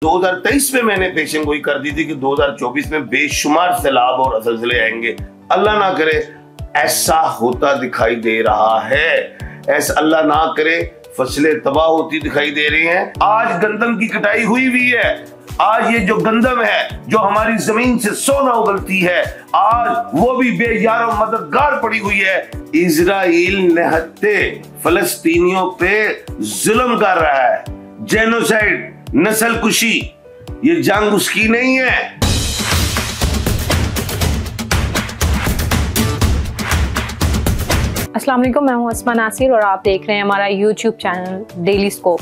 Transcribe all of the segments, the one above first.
2023 में मैंने पेशन गोई कर दी थी कि 2024 में बेशुमार सैलाब और ज़लज़ले आएंगे। अल्लाह ना करे ऐसा होता दिखाई दे रहा है। ऐसा अल्लाह ना करे फसलें तबाह होती दिखाई दे रही हैं। आज गंदम की कटाई हुई है। आज ये जो गंदम है जो हमारी जमीन से सोना उगलती है, आज वो भी बेयार और मददगार पड़ी हुई है। इजराइल निहत्ते फलस्तीनियों पे जुल्म कर रहा है, जेनोसाइड, नस्ल कुशी। ये जंग उसकी नहीं है। अस्सलाम वालेकुम, मैं हूं अस्मा नासिर और आप देख रहे हैं हमारा यूट्यूब चैनल डेली स्कोप।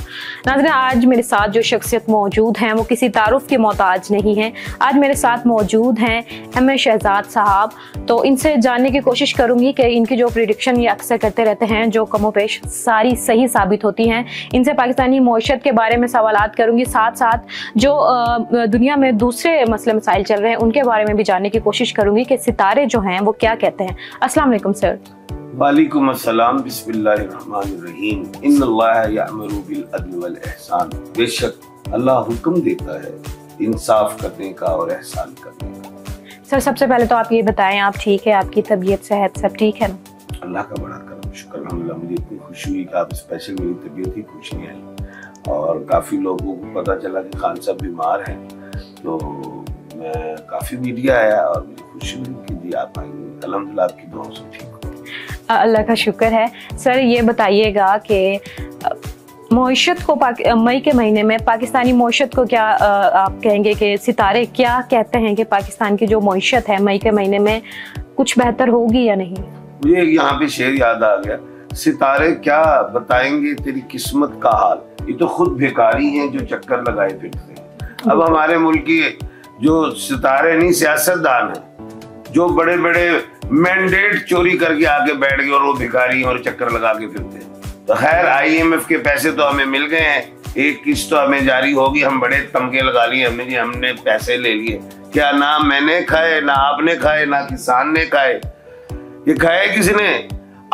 नाज़रीन, आज मेरे साथ जो शख्सियत मौजूद हैं वो किसी तारुफ के मोहताज नहीं हैं। आज मेरे साथ मौजूद हैं एम शहजाद साहब। तो इनसे जानने की कोशिश करूंगी कि इनकी जो प्रिडिक्शन ये अक्सर करते रहते हैं, जो कमोपेश सारी सही साबित होती हैं। इनसे पाकिस्तानी मईशत के बारे में सवालात करूंगी, साथ साथ जो दुनिया में दूसरे मसले मसाइल चल रहे हैं उनके बारे में भी जानने की कोशिश करूंगी कि सितारे जो हैं वो क्या कहते हैं। अस्सलाम वालेकुम सर। वालेकुम अस्सलाम, बिस्मिल्लाहिर्रहमानिर्रहीम। इन्नल्लाह यअमुरु बिल अद्ल वल इहसान। बेशक अल्लाह हुक्म देता है इंसाफ करने का और एहसान करने का। सर, सबसे पहले तो आप ये बताएं, आप ठीक है? आपकी तबीयत सेहत सब ठीक है ना? अल्लाह का बड़ा करम शुक्र अल्हम्दुलिल्लाह। मुझे इतनी खुशी हुई कि आप स्पेशल मेरी तबीयत ही खुश नहीं आई और काफ़ी लोगों को पता चला कि खान साहब बीमार हैं, तो मैं काफ़ी मीडिया आया और मुझे खुशी हुई कि जी आप आएंगे। अल्हम्दुलिल्लाह आपकी दुआओं से ठीक हो। अल्लाह का शुक्र है। सर, ये बताइएगा कि मईशत को मई के महीने में पाकिस्तानी मईशत को क्या आप कहेंगे कि सितारे क्या कहते हैं कि पाकिस्तान की जो मईशत है मई के महीने में कुछ बेहतर होगी या नहीं? मुझे यहाँ पे शेर याद आ गया, सितारे क्या बताएंगे तेरी किस्मत का हाल, ये तो खुद भिखारी हैं जो चक्कर लगाए फिरते हैं। अब हमारे मुल्क की जो सितारे नहीं, सियासतदान है जो बड़े बड़े मैंडेट चोरी करके आके बैठ गए और वो भिखारी और चक्कर लगा के फिरते हैं। तो खैर IMF के पैसे तो हमें मिल गए हैं, एक किस्त तो हमें जारी होगी। हम बड़े तमके लगा लिए हमने जी, हमने पैसे ले लिए। क्या ना मैंने खाए, ना आपने खाए, ना किसान ने खाए, ये खाए किसने?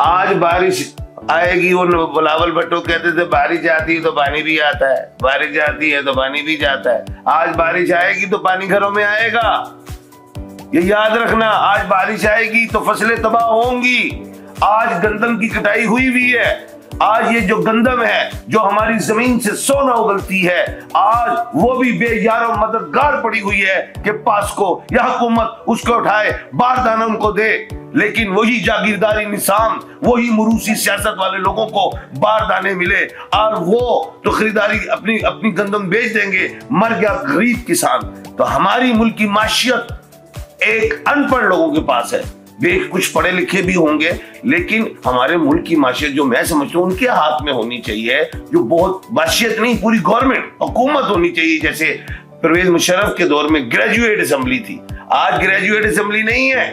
आज बारिश आएगी, वो बिलावल भुट्टो कहते थे बारिश आती है तो पानी भी आता है, बारिश आती है तो पानी भी जाता है। आज बारिश आएगी तो पानी घरों में आएगा, ये याद रखना। आज बारिश आएगी तो फसलें तबाह होंगी। आज गंदम की कटाई हुई है। आज ये जो गंदम है जो हमारी जमीन से सोना उगलती है, आज वो भी बेयार और मददगार पड़ी हुई है कि पास को या हुकूमत उसको उठाए, बारदाना उनको दे। लेकिन वही जागीरदारी निजाम, वही मुरूसी सियासत वाले लोगों को बारदाने मिले और वो तो खरीदारी अपनी गंदम बेच देंगे। मर गया गरीब किसान। तो हमारी मुल्क की माशियत एक अनपढ़ लोगों के पास है। वे कुछ पढ़े लिखे भी होंगे, लेकिन हमारे मुल्क की माशियत जो मैं समझता हूँ उनके हाथ में होनी चाहिए, जो बहुत माशियत नहीं, पूरी गवर्नमेंट हुकूमत होनी चाहिए। जैसे परवेज मुशर्रफ के दौर में ग्रेजुएट असेंबली थी, आज ग्रेजुएट असेंबली नहीं है।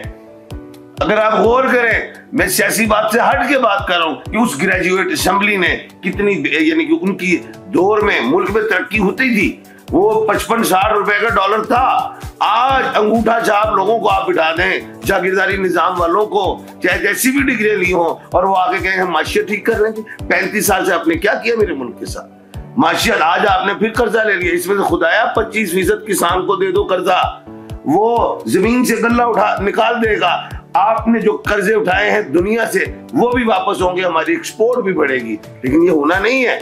अगर आप गौर करें, मैं सियासी बात से हट के बात कर रहा हूँ कि उस ग्रेजुएट असेंबली ने कितनी, यानी कि उनकी दौर में मुल्क में तरक्की होती थी। वो 55-60 रुपए का डॉलर था। आज अंगूठा छाप लोगों को आप बिठा दें, जागीरदारी निजाम वालों को, चाहे जैसी भी डिग्री ली हो, और वो आगे कहें हम माशियत ठीक कर रहे हैं। 35 साल से आपने क्या किया मेरे मुल्क के साथ? माशियत आज आपने फिर कर्जा ले लिया। इसमें से खुदाया 25% किसान को दे दो कर्जा, वो जमीन से गल्ला उठा निकाल देगा। आपने जो कर्जे उठाए हैं दुनिया से वो भी वापस होंगे, हमारी एक्सपोर्ट भी बढ़ेगी। लेकिन ये होना नहीं है,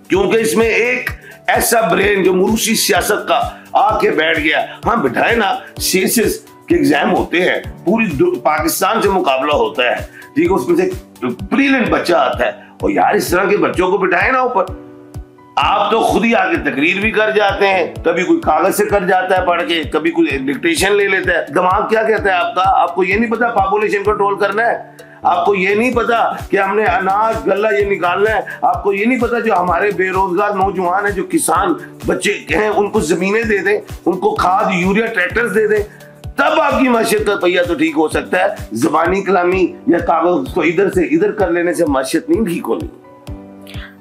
क्योंकि इसमें एक ऐसा ब्रेन जो मुरूसी सियासत का आके बैठ गया। हाँ बिठाए ना, सीएसएस के एग्जाम होते हैं, पूरी पाकिस्तान से मुकाबला होता है, ठीक है, उसमें से ब्रिलियंट बच्चा आता है, और यार इस तरह के बच्चों को बिठाए ना ऊपर। आप तो खुद ही आके तकरीर भी कर जाते हैं, कभी कोई कागज से कर जाता है पढ़ के, कभी कोई डिक्टेशन ले लेता है। दिमाग क्या कहता है आपका? आपको ये नहीं पता पॉपुलेशन कंट्रोल करना है? आपको ये नहीं पता कि हमने अनाज गल्ला ये निकालना है? आपको ये नहीं पता जो हमारे बेरोजगार नौजवान हैं, जो किसान बच्चे हैं, उनको जमीनें दे दें, उनको खाद यूरिया ट्रैक्टर्स दे दें, तब आपकी माशियत का पहिया तो ठीक हो सकता है। ज़बानी कलामी या कागज को इधर से इधर कर लेने से माशियत नहीं ठीक होनी।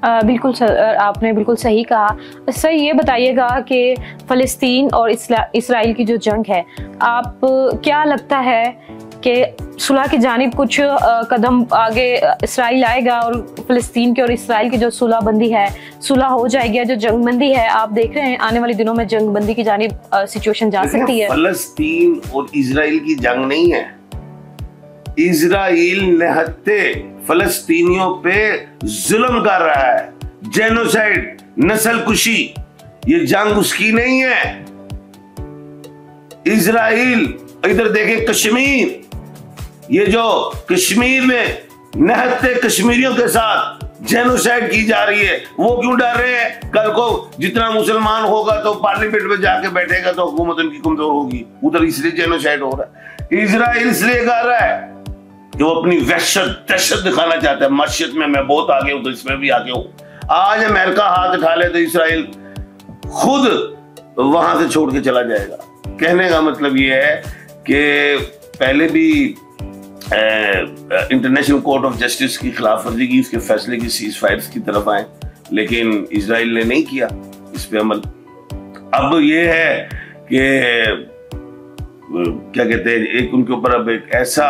बिल्कुल सर, आपने बिल्कुल सही कहा। सर, ये बताइएगा कि फ़लस्तीन और इसराइल की जो जंग है, आप क्या लगता है कि सुलह की जानिब कुछ कदम आगे इसराइल आएगा और फ़लस्तीन के और इसराइल की जो सुलह बंदी है, सुलह हो जाएगी, जो जंग बंदी है आप देख रहे हैं आने वाले दिनों में जंग बंदी की जानिब सिचुएशन जा सकती है। फ़लस्तीन और इसराइल की जंग नहीं है, इसराइल निहत्ते फ़लस्तीनियों पे जुल्म कर रहा है, जेनोसाइड, नस्ल कुशी, ये जंग उसकी नहीं है। इसराइल, इधर देखें कश्मीर, ये जो कश्मीर में निहत्ते कश्मीरियों के साथ जेनोसाइड की जा रही है, वो क्यों डर रहे हैं? कल को जितना मुसलमान होगा तो पार्लियामेंट में जाके बैठेगा तो हुकूमत उनकी कमजोर होगी, उधर इसलिए जेनोसाइड हो रहा है। इसराइल इसलिए कर रहा है कि वो अपनी वहशत दहशत दिखाना चाहता है, मस्जिद में मैं बहुत आगे हूं तो इसमें भी आगे हूं। आज अमेरिका हाथ उठा ले तो इसराइल खुद वहां से छोड़ के चला जाएगा। कहने का मतलब ये है कि पहले भी इंटरनेशनल कोर्ट ऑफ जस्टिस की खिलाफ वर्जी की, इसके फैसले की सीज फायर्स की तरफ आए, लेकिन इजराइल ने नहीं किया इस पे अमल। अब ये है कि क्या कहते हैं, एक उनके ऊपर अब एक ऐसा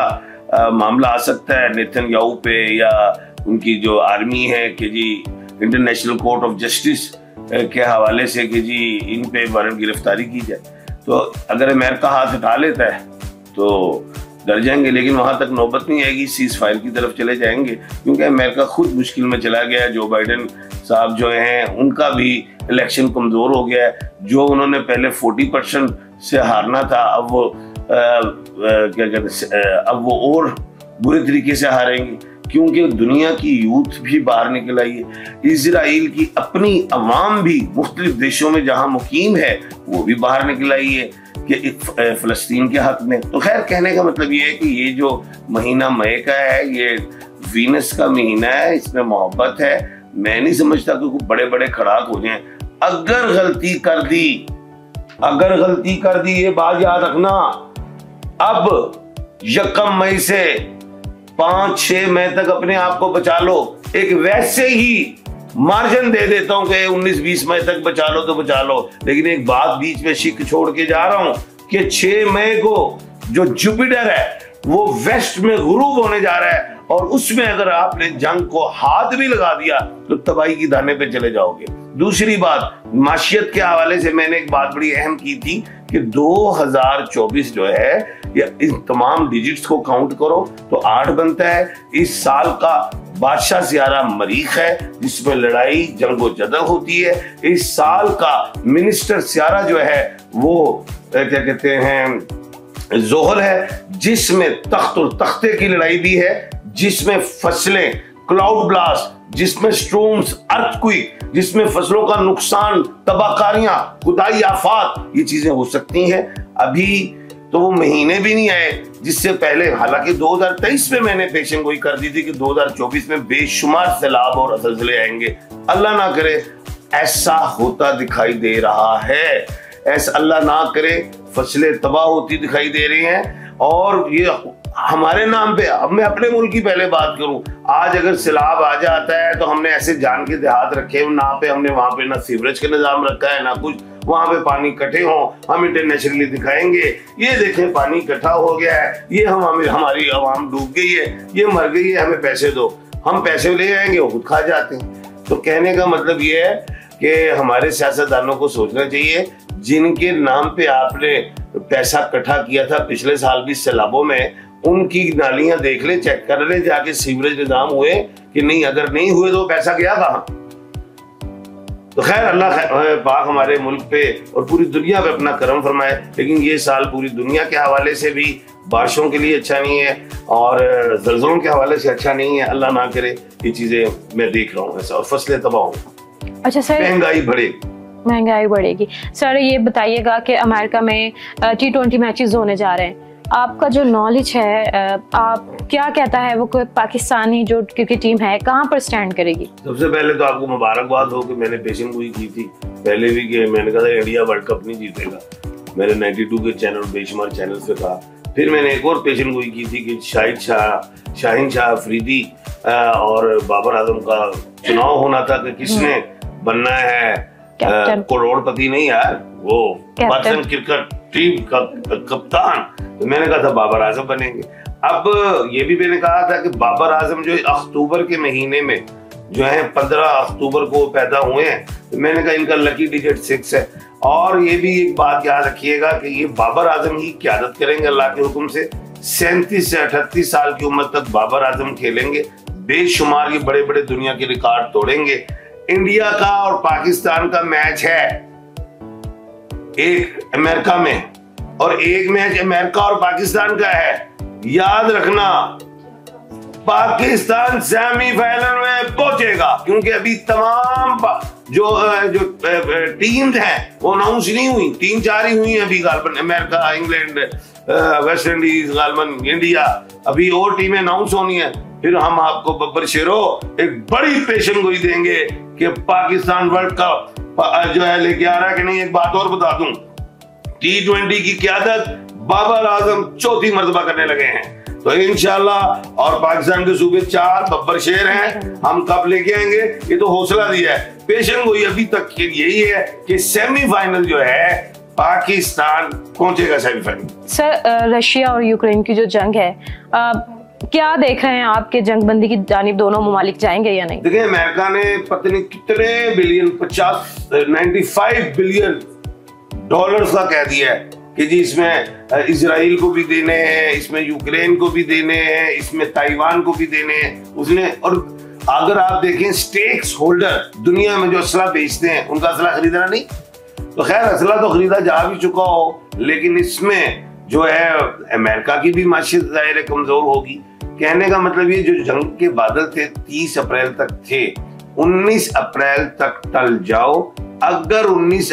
मामला आ सकता है नेतन्याहू पे या उनकी जो आर्मी है कि जी इंटरनेशनल कोर्ट ऑफ जस्टिस के हवाले से कि जी इन पे वारंट गिरफ्तारी की जाए। तो अगर अमेरिका हाथ उठा लेता है तो डर जाएंगे, लेकिन वहां तक नौबत नहीं आएगी, सीज फायर की तरफ चले जाएंगे, क्योंकि अमेरिका खुद मुश्किल में चला गया है। जो बाइडेन साहब जो हैं उनका भी इलेक्शन कमजोर हो गया है। जो उन्होंने पहले 40% से हारना था, अब वो क्या कहते हैं, अब वो और बुरे तरीके से हारेंगे, क्योंकि दुनिया की यूथ भी बाहर निकल आई है। इजराइल की अपनी अवाम भी मुख्तलिफ देशों में जहां मुकीम है वो भी बाहर निकल आई है कि फ़लस्तीन के हक में। तो खैर, कहने का मतलब ये है कि ये जो महीना मई का है ये वीनस का महीना है, इसमें मोहब्बत है। मैं नहीं समझता कि कोई बड़े बड़े खड़ाक हो जाएं। अगर गलती कर दी ये बात याद रखना, अब 1 मई से 5-6 मई तक अपने आप को बचा लो। एक वैसे ही मार्जिन दे देता हूं कि 19-20 मई तक बचा लो तो बचा लो, लेकिन एक बात बीच में शिक छोड़ के जा रहा हूं कि 6 मई को जो जुपिटर है वो वेस्ट में गुरूब होने जा रहा है, और उसमें अगर आपने जंग को हाथ भी लगा दिया तो तबाही की दाने पे चले जाओगे। दूसरी बात, माशियत के हवाले से मैंने एक बात बड़ी अहम की थी कि 2024 जो है, या इन तमाम डिजिट्स को काउंट करो तो 8 बनता है। इस साल का बादशाह सियारा मरीख है जिसमें लड़ाई जंगो जदल होती है। इस साल का मिनिस्टर सियारा जो है वो क्या कहते हैं, जोहल है, जिसमें तख्त और तख्ते की लड़ाई भी है, जिसमें फसलें, क्लाउड ब्लास्ट, जिसमें स्ट्रोम्स, अर्थक्वेक, जिसमें फसलों का नुकसान, तबाहकारियां, खुदाई आफात, ये चीजें हो सकती हैं। अभी तो वो महीने भी नहीं आए जिससे पहले, हालांकि 2023 में मैंने पेशन गोई कर दी थी कि 2024 में बेशुमार सैलाब और ज़लज़ले आएंगे। अल्लाह ना करे ऐसा होता दिखाई दे रहा है, ऐसा अल्लाह ना करे फसलें तबाह होती दिखाई दे रही हैं। और ये हमारे नाम पे, अब मैं अपने मुल्क की पहले बात करूं, आज अगर सैलाब आ जाता है तो हमने ऐसे जान के देहात रखे ना पे, हमने वहां पे ना सीवरेज का निजाम रखा है ना कुछ, वहां पे पानी इकट्ठे हो, हम इंटरनेशनली दिखाएंगे ये देखें पानी इकट्ठा हो गया है, ये हमारी आवाम डूब गई है, ये मर गई है, हमें पैसे दो। हम पैसे ले आएंगे, वो खुद खा जाते हैं। तो कहने का मतलब ये है कि हमारे सियासतदानों को सोचना चाहिए, जिनके नाम पे आपने पैसा इकट्ठा किया था पिछले साल भी सैलाबों में, उनकी नालियां देख ले, चेक कर ले जाके, सीवरेज निजाम हुए कि नहीं, अगर नहीं हुए तो पैसा गया कहां। तो खैर, अल्लाह पाक हमारे मुल्क पे और पूरी दुनिया पे अपना करम फरमाए। लेकिन ये साल पूरी दुनिया के हवाले से भी बारिशों के लिए अच्छा नहीं है और ज़लज़लों के हवाले से अच्छा नहीं है। अल्लाह ना करे ये चीजें मैं देख रहा हूँ ऐसा, और फसलें तबाह हों। अच्छा सर, महंगाई बढ़ेगी। सर ये बताइएगा कि अमेरिका में T20 मैचेस होने जा रहे हैं, आपका जो नॉलेज है, आप क्या कहता है वो पाकिस्तानी जो क्रिकेट टीम है कहाँ पर स्टैंड करेगी? सबसे पहले तो आपको मुबारकबाद हो कि मैंने पेशन गोई की थी पहले भी कि मैंने कहा था इंडिया वर्ल्ड कप नहीं जीतेगा। मैंने 92 के चैनल, बेशुमार चैनल से कहा। फिर मैंने एक और पेशन गोई की थी कि शाहीन शाह अफरीदी और बाबर आजम का चुनाव होना था कि किसने बनना है करोड़पति, नहीं यार, वो पाकिस्तान क्रिकेट टीम का कप्तान। तो मैंने कहा था बाबर आजम बनेंगे। अब ये भी मैंने कहा था कि बाबर आजम जो अक्टूबर के महीने में जो है 15 अक्टूबर को पैदा हुए हैं, तो मैंने कहा इनका लकी डिजिट 6 है। और ये भी एक बात याद रखिएगा कि ये बाबर आजम ही क़यादत करेंगे अल्लाह के हुक्म से। 37 से 38 साल की उम्र तक बाबर आजम खेलेंगे, बेशुमार ये बड़े बड़े दुनिया के रिकॉर्ड तोड़ेंगे। इंडिया का और पाकिस्तान का मैच है एक अमेरिका में, और एक मैच अमेरिका और पाकिस्तान का है। याद रखना पाकिस्तान सेमीफाइनल में पहुंचेगा, क्योंकि अभी तमाम जो टीम्स हैं वो अनाउंस नहीं हुई, 3-4 ही हुई अभी गालबन, अमेरिका, इंग्लैंड, वेस्ट इंडीज, गालबन इंडिया, अभी और टीमें अनाउंस होनी है। फिर हम आपको बब्बर शेरो एक बड़ी पेशन गोई देंगे कि पाकिस्तान वर्ल्ड कप जो है लेके आ रहा है कि नहीं। एक बात और बता दूं, T20 की क़यादत बाबर आजम चौथी मर्तबा करने लगे हैं, तो इंशाल्लाह। और पाकिस्तान के सूबे 4 बब्बर शेर हैं, हम कब लेके आएंगे ये तो हौसला दिया है। पेशन गोई अभी तक यही है कि सेमीफाइनल जो है पाकिस्तान पहुंचेगा सेमीफाइनल। सर, रशिया और यूक्रेन की जो जंग है, क्या देख रहे हैं आपके जंगबंदी की जानिब दोनों ममालिक जाएंगे या नहीं? देखिए, अमेरिका ने पता नहीं कितने बिलियन, 95 बिलियन डॉलर का कह दिया है कि जी इसमें इजराइल को भी देने हैं, इसमें यूक्रेन को भी देने हैं, इसमें ताइवान को भी देने हैं उसने। और अगर आप देखें स्टेक्स होल्डर दुनिया में जो असला बेचते हैं उनका असला खरीदना नहीं, तो खैर असला तो खरीदा जा भी चुका हो, लेकिन इसमें जो है अमेरिका की भी माशियत ज़ाहिर है कमजोर होगी। कहने का मतलब ये जो जंग के बादल थे 30 अप्रैल तक थे, 19 अप्रैल तक टल जाओ। अगर 19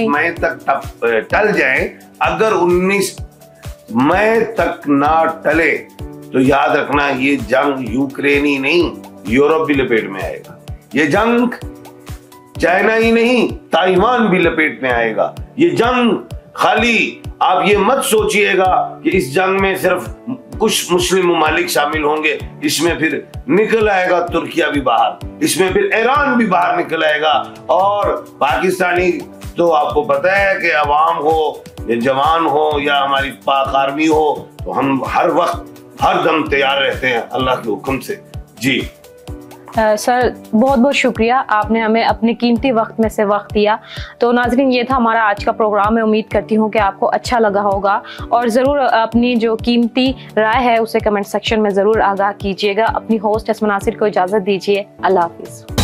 मई तक टल जाए, अगर 19 मई तक ना टले तो याद रखना ये जंग यूक्रेन ही नहीं यूरोप भी लपेट में आएगा। ये जंग चाइना ही नहीं ताइवान भी लपेट में आएगा। ये जंग खाली आप ये मत सोचिएगा कि इस जंग में सिर्फ कुछ मुस्लिम ममालिक शामिल होंगे, इसमें फिर निकल आएगा तुर्किया भी बाहर, इसमें फिर ईरान भी बाहर निकल आएगा। और पाकिस्तानी तो आपको पता है कि अवाम हो या जवान हो या हमारी पाक आर्मी हो, तो हम हर वक्त हर दम तैयार रहते हैं अल्लाह के हुक्म से। जी सर, बहुत बहुत शुक्रिया, आपने हमें अपने कीमती वक्त में से वक्त दिया। तो नाज़रीन, ये था हमारा आज का प्रोग्राम। मैं उम्मीद करती हूँ कि आपको अच्छा लगा होगा, और ज़रूर अपनी जो कीमती राय है उसे कमेंट सेक्शन में ज़रूर आगाह कीजिएगा। अपनी होस्ट असमा नासिर को इजाज़त दीजिए। अल्लाह हाफिज़।